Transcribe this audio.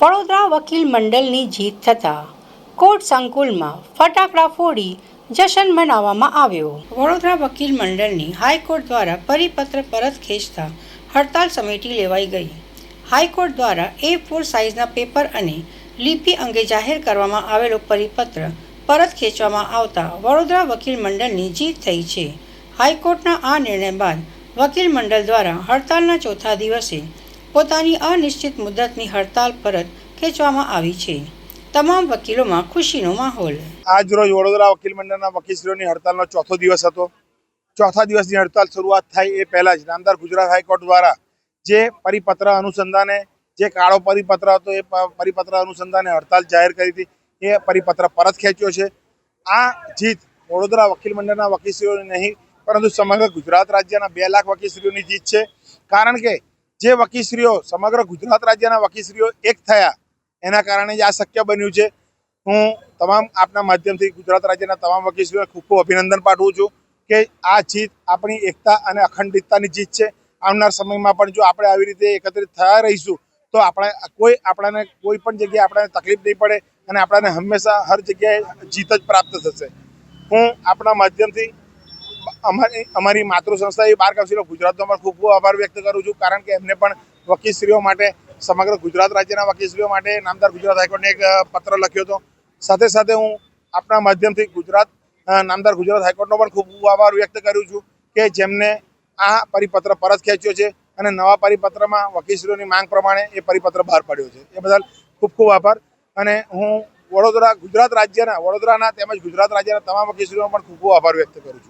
વડોદરા વકીલ મંડળની જીત થતાં કોર્ટ સંકુલમાં ફટાકડા ફોડી જશ્ન મનાવવામાં આવ્યો। વડોદરા વકીલ મંડળની હાઈકોર્ટ દ્વારા પરિપત્ર પરત ખેંચતા હડતાલ સમેટી લેવાઈ ગઈ। હાઈકોર્ટ દ્વારા A4 સાઇઝના પેપર અને લિપિ અંગે જાહેર કરવામાં આવેલો પરિપત્ર પરત ખેંચવામાં આવતા વડોદરા વકીલ મંડળની જીત થઈ છે। હાઈકોર્ટના આ નિર્ણય બાદ વકીલ મંડળ દ્વારા હડતાલના ચોથા દિવસે પોતાની અનિશ્ચિત મુદતની હડતાલ પરત ખેંચવામાં આવી છે। તમામ વકીલોમાં ખુશીનો માહોલ। આજ રોજ વડોદરા વકીલ મંડળના વકીલશ્રીઓની હડતાલનો ચોથો દિવસ હતો। ચોથા દિવસની હડતાલ શરૂઆત થાય એ પહેલા જ નામદાર ગુજરાત હાઈકોર્ટ દ્વારા જે પરિપત્ર અનુસંધાને જે કાળો પરિપત્ર હતો એ પરિપત્ર અનુસંધાને હડતાલ જાહેર કરી હતી એ પરિપત્ર પરત ખેંચ્યો છે। આ જીત વડોદરા વકીલ મંડળના વકીલશ્રીઓની નહીં પરંતુ સમગ્ર ગુજરાત રાજ્યના 2 લાખ વકીલશ્રીઓની જીત છે। કારણ કે જે વકીલશ્રીઓ સમગ્ર ગુજરાત રાજ્યના વકીલશ્રીઓ એક થયા એના કારણે જ આ શક્ય બન્યું છે। હું તમામ આપના માધ્યમથી ગુજરાત રાજ્યના તમામ વકીલશ્રીઓને ખૂબ ખૂબ અભિનંદન પાઠવું છું કે આ જીત આપણી એકતા અને અખંડિતતાની જીત છે। આવનાર સમયમાં પણ જો આપણે આવી રીતે એકત્રિત થયા રહીશું તો આપણને કોઈ પણ જગ્યાએ આપણને તકલીફ નહીં પડે અને આપણને હંમેશા હર જગ્યાએ જીત જ પ્રાપ્ત થશે। હું આપના માધ્યમથી અમારી માતૃ સંસ્થા એ બાર કાઉન્સિલ ઓફ ગુજરાતનો પણ ખૂબ ખૂબ આભાર વ્યક્ત કરું છું। કારણ કે એમને પણ વકીલશ્રીઓ માટે સમગ્ર ગુજરાત રાજ્યના વકીલશ્રીઓ માટે નામદાર ગુજરાત હાઈકોર્ટને એક પત્ર લખ્યો હતો। સાથે સાથે હું આપના માધ્યમથી નામદાર ગુજરાત હાઈકોર્ટનો પણ ખૂબ ખૂબ આભાર વ્યક્ત કરું છું કે જેમને આ પરિપત્ર પરત ખેંચ્યો છે અને નવા પરિપત્રમાં વકીલશ્રીઓની માંગ પ્રમાણે એ પરિપત્ર બહાર પાડ્યો છે। એ બદલ ખૂબ ખૂબ આભાર। અને હું વડોદરાના તેમજ ગુજરાત રાજ્યના તમામ વકીલશ્રીઓનો પણ ખૂબ ખૂબ આભાર વ્યક્ત કરું છું।